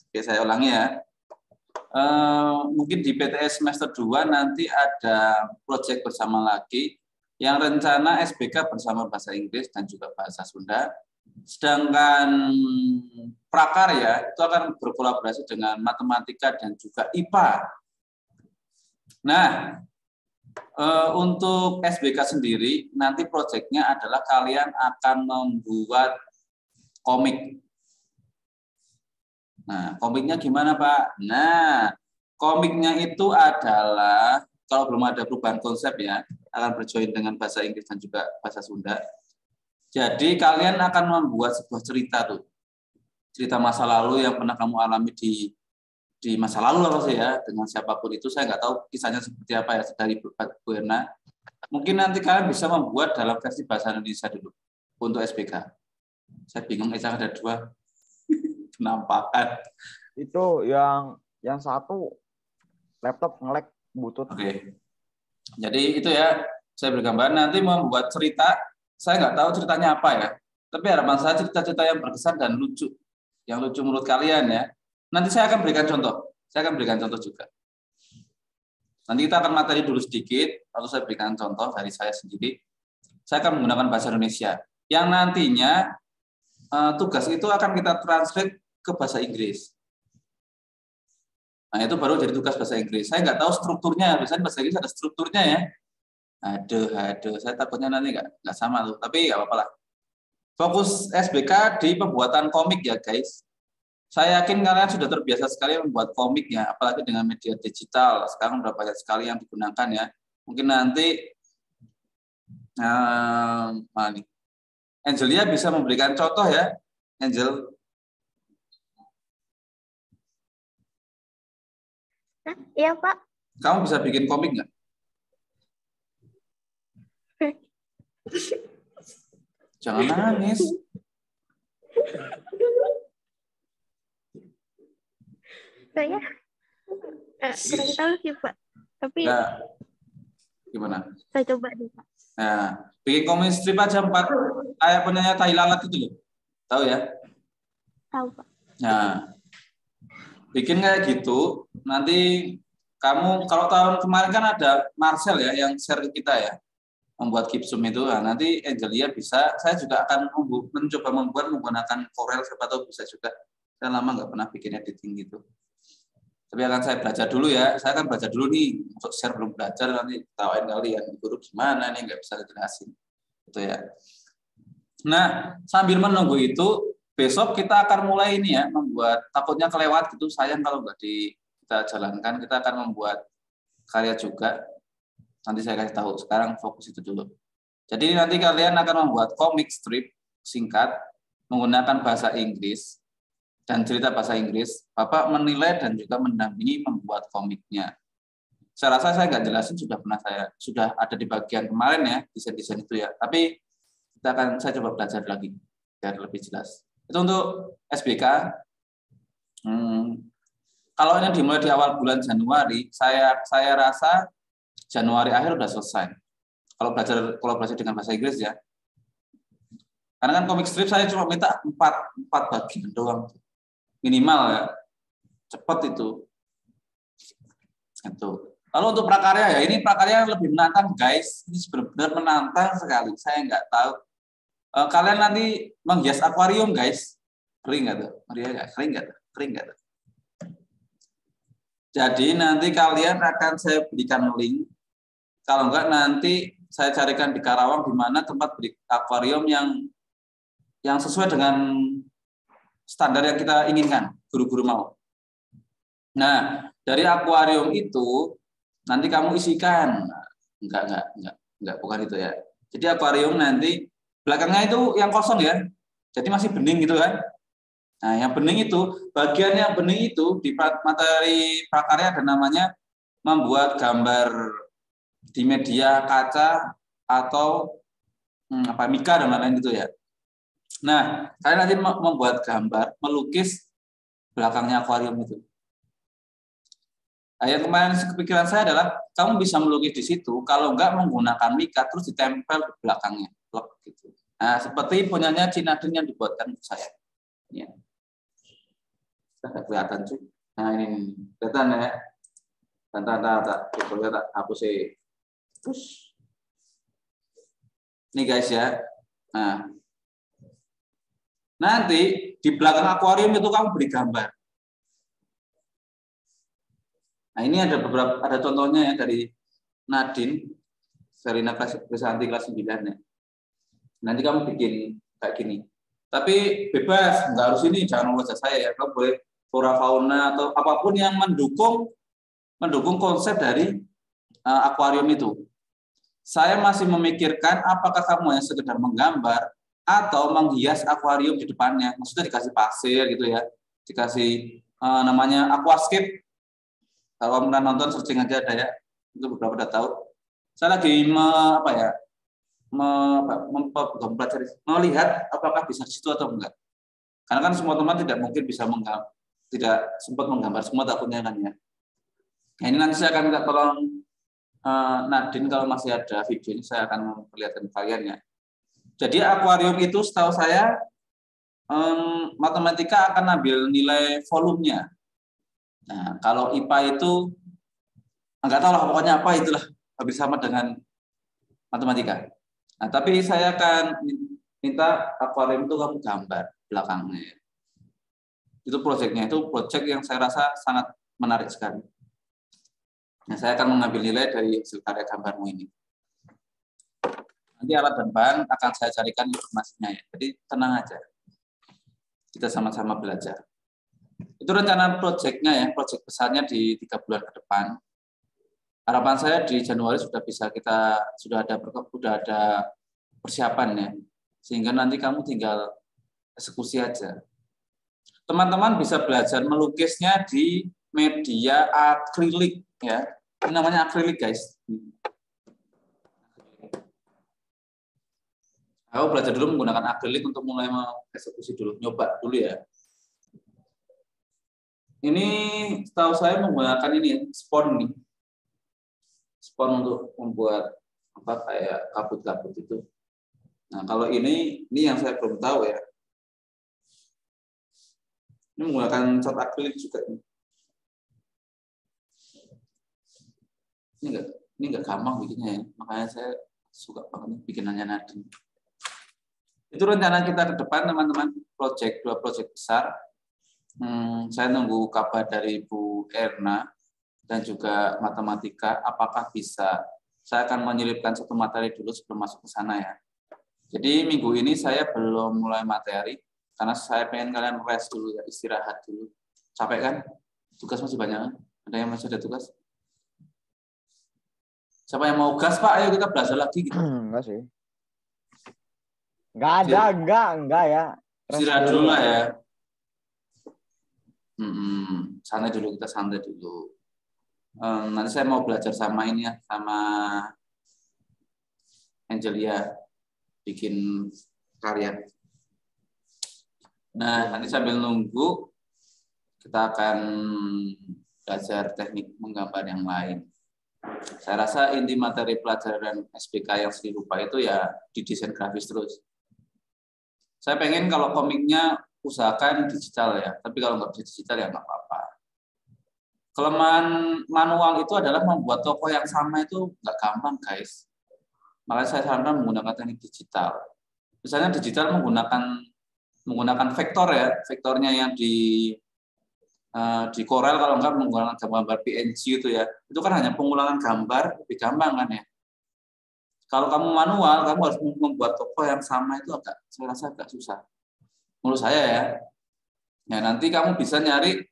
Oke, saya ulangi ya. Mungkin di PTS semester 2 nanti ada proyek bersama lagi yang rencana SBK bersama bahasa Inggris dan juga bahasa Sunda. Sedangkan prakarya itu akan berkolaborasi dengan matematika dan juga IPA. Nah, untuk SBK sendiri nanti proyeknya adalah kalian akan membuat komik. Nah, komiknya gimana, Pak? Nah, komiknya itu adalah, kalau belum ada perubahan konsep ya, akan berjoin dengan bahasa Inggris dan juga bahasa Sunda. Jadi, kalian akan membuat sebuah cerita tuh. Cerita masa lalu yang pernah kamu alami di masa lalu lah ya, dengan siapapun itu. Saya nggak tahu kisahnya seperti apa ya, dari Bu Erna. Mungkin nanti kalian bisa membuat dalam versi bahasa Indonesia dulu, untuk SBK. Saya bingung, ada 2. Penampakan. Itu yang satu laptop nge-lag butut. Oke. Jadi itu ya, saya bergambar nanti membuat cerita. Saya nggak tahu ceritanya apa ya. Tapi harapan saya cerita-cerita yang berkesan dan lucu. Yang lucu menurut kalian ya. Nanti saya akan berikan contoh. Saya akan berikan contoh juga. Nanti kita akan materi dulu sedikit, lalu saya berikan contoh dari saya sendiri. Saya akan menggunakan bahasa Indonesia. Yang nantinya tugas itu akan kita translate ke bahasa Inggris. Nah, itu baru jadi tugas bahasa Inggris. Saya nggak tahu strukturnya, biasanya bahasa Inggris ada strukturnya ya. Aduh, saya takutnya nanti nggak sama tuh. Tapi nggak apa-apa lah. Fokus SBK di pembuatan komik ya, guys. Saya yakin kalian sudah terbiasa sekali membuat komik ya, apalagi dengan media digital. Sekarang udah banyak sekali yang digunakan ya. Mungkin nanti Angelia bisa memberikan contoh ya, Angel. Iya, Pak. Kamu bisa bikin komik nggak? Jangan nangis. Saya kurang tahu sih, Pak. Tapi Nah, gimana? saya coba deh, Pak. Nah, bikin komik strip aja 4 kayak penyanyi tai lalat itu loh. Tahu ya? Tahu, Pak. Nah, bikin kayak gitu. Nanti kamu, kalau tahun kemarin kan ada Marcel ya yang share kita ya, membuat Gipsum itu. Nah, nanti Angelia bisa, saya juga akan mencoba membuat menggunakan Corel, siapa tahu bisa juga. Saya lama nggak pernah bikin editing gitu. Tapi akan saya belajar dulu ya. Saya akan belajar dulu nih, untuk share belum belajar, nanti tawain kalian di guru gimana nih, nggak bisa dijelasin. Gitu ya. Nah, sambil menunggu itu, besok kita akan mulai ini ya, membuat, takutnya kelewat gitu, sayang kalau nggak kita jalankan, kita akan membuat karya juga. Nanti saya kasih tahu, sekarang fokus itu dulu. Jadi nanti kalian akan membuat komik strip singkat, menggunakan bahasa Inggris, dan cerita bahasa Inggris. Bapak menilai dan juga mendampingi membuat komiknya. Saya rasa saya nggak jelasin, sudah ada di bagian kemarin ya, desain-desain itu ya. Tapi saya coba belajar lagi biar lebih jelas. Itu untuk SBK. Kalau ini dimulai di awal bulan Januari, saya rasa Januari akhir udah selesai. Kalau belajar kolaborasi dengan bahasa Inggris ya. Karena kan komik strip saya cuma minta 4 bagian doang. Minimal ya. Cepat itu. Lalu untuk prakarya ya, ini prakarya lebih menantang guys. Ini benar-benar menantang sekali. Saya nggak tahu. Kalian nanti menghias akuarium guys. Kering nggak tuh? Maria nggak? Kering nggak tuh? Kering nggak tuh? Jadi nanti kalian akan saya berikan link. Kalau enggak nanti saya carikan di Karawang di mana tempat akuarium yang sesuai dengan standar yang kita inginkan, guru-guru mau. Nah, dari akuarium itu nanti kamu isikan. Enggak, bukan itu ya. Jadi akuarium nanti belakangnya itu yang kosong ya. Jadi masih bening gitu kan. Nah, yang bening itu, bagian yang bening itu di materi prakarya ada namanya membuat gambar di media kaca atau mika dan lain-lain gitu ya. Nah, kalian nanti membuat gambar, melukis belakangnya akuarium itu. Nah, yang kemarin kepikiran saya adalah kamu bisa melukis di situ, kalau enggak menggunakan mika terus ditempel di belakangnya, gitu. Nah, seperti punyanya Cinadin yang dibuatkan untuk saya. Ya. kelihatan cuy. Nah ini kelihatan ya. Tak hapus sih. Terus ini guys ya. Nah, nanti di belakang akuarium itu kamu beri gambar. Nah ini ada contohnya ya dari Nadine, Serina Krisanti kelas 9 ya. Nanti kamu bikin kayak gini. Tapi bebas, nggak harus ini, jangan wajah saya ya. Kamu boleh flora fauna atau apapun yang mendukung konsep dari akuarium itu. Saya masih memikirkan apakah kamu yang sekedar menggambar atau menghias akuarium di depannya. Maksudnya dikasih pasir gitu ya, dikasih namanya aquascape. Kalau pernah nonton searching aja ada ya, itu beberapa udah tahu. Saya lagi melihat apakah bisa di situ atau enggak. Karena kan semua teman tidak mungkin bisa tidak sempat menggambar semua takutnya kan ya. Nah, ini nanti saya akan minta tolong Nadine kalau masih ada video ini saya akan memperlihatkan kalian ya. Jadi akuarium itu setahu saya matematika akan ambil nilai volumenya. Nah, kalau IPA itu enggak tahu lah pokoknya apa itulah habis sama dengan matematika. Nah, tapi saya akan minta akuarium itu kamu gambar belakangnya. Itu proyeknya, itu proyek yang saya rasa sangat menarik sekali. Nah, saya akan mengambil nilai dari hasil karya gambarmu ini. Nanti alat dan bahan akan saya carikan informasinya ya. Jadi tenang aja. Kita sama-sama belajar. Itu rencana proyeknya ya, proyek besarnya di 3 bulan ke depan. Harapan saya di Januari sudah ada persiapan ya. Sehingga nanti kamu tinggal eksekusi aja. Teman-teman bisa belajar melukisnya di media akrilik ya. Ini namanya akrilik guys. Aku belajar dulu menggunakan akrilik untuk mulai mengeksekusi dulu, nyoba dulu ya. Ini setahu saya menggunakan ini spon nih. Spon untuk membuat kayak kabut-kabut itu. Nah, kalau ini yang saya belum tahu ya. Ini menggunakan cat akrilik juga nih. Ini enggak gampang bikinnya ya. Makanya saya suka banget bikinannya Nadine. Itu rencana kita ke depan teman-teman, dua proyek besar. Saya nunggu kabar dari Bu Erna dan juga matematika apakah bisa. Saya akan menyelipkan satu materi dulu sebelum masuk ke sana ya. Jadi minggu ini saya belum mulai materi karena saya pengen kalian rest dulu ya, istirahat dulu. Capek kan? Tugas masih banyak kan? Ada yang masih ada tugas? Siapa yang mau gas Pak? Ayo kita belajar lagi gitu. Enggak sih. Enggak ya. Istirahat dulu lah ya. Santai dulu, kita santai dulu. Nanti saya mau belajar sama ini ya, sama Angelia bikin karya. Nah, nanti sambil nunggu kita akan belajar teknik menggambar yang lain. Saya rasa inti materi pelajaran SPK yang serupa itu ya di desain grafis terus. Saya pengen kalau komiknya usahakan digital ya, tapi kalau nggak bisa digital ya nggak apa-apa. Kelemahan manual itu adalah membuat toko yang sama itu nggak gampang guys. Makanya saya sarankan menggunakan teknik digital. Misalnya digital menggunakan vektor ya, vektornya yang di Corel kalau enggak menggunakan gambar PNG itu ya. Itu kan hanya pengulangan gambar, lebih gampang kan ya. Kalau kamu manual, kamu harus membuat toko yang sama itu saya rasa agak susah. Menurut saya ya. Ya nanti kamu bisa nyari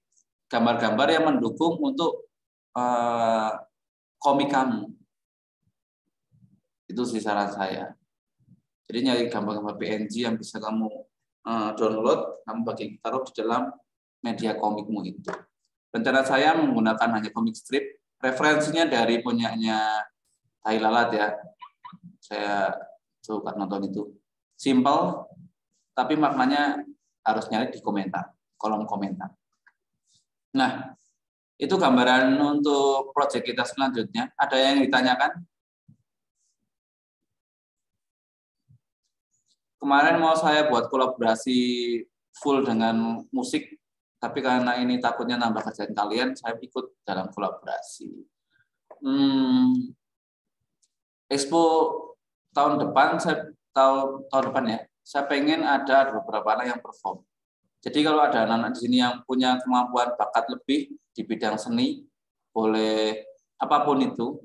gambar-gambar yang mendukung untuk komik kamu. Itu sih saran saya. Jadi nyari gambar-gambar PNG yang bisa kamu download, kamu taruh di dalam media komikmu itu. Rencana saya menggunakan hanya komik strip, referensinya dari punyanya Tai Lalat ya. Saya suka nonton itu. Simple, tapi maknanya harus nyari di komentar, kolom komentar. Nah, itu gambaran untuk proyek kita selanjutnya. Ada yang ditanyakan? Kemarin mau saya buat kolaborasi full dengan musik, Tapi karena ini takutnya nambah kerjaan kalian, saya ikut dalam kolaborasi. Expo tahun depan, tahun depan ya, saya pengen ada beberapa anak yang perform. Jadi kalau ada anak-anak di sini yang punya kemampuan bakat lebih di bidang seni, boleh apapun itu,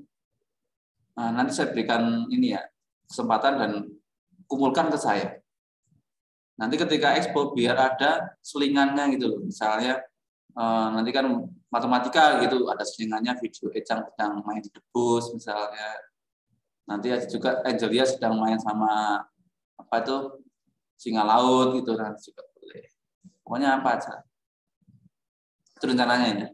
nah, nanti saya berikan ini ya kesempatan dan kumpulkan ke saya. Nanti ketika expo biar ada selingannya gitu loh. Misalnya nanti kan matematika gitu, ada selingannya video Ecang sedang main di debus misalnya. Nanti ada juga Angelia sedang main sama apa itu singa laut gitu, nanti juga boleh. Pokoknya apa aja. Itu rencananya ya.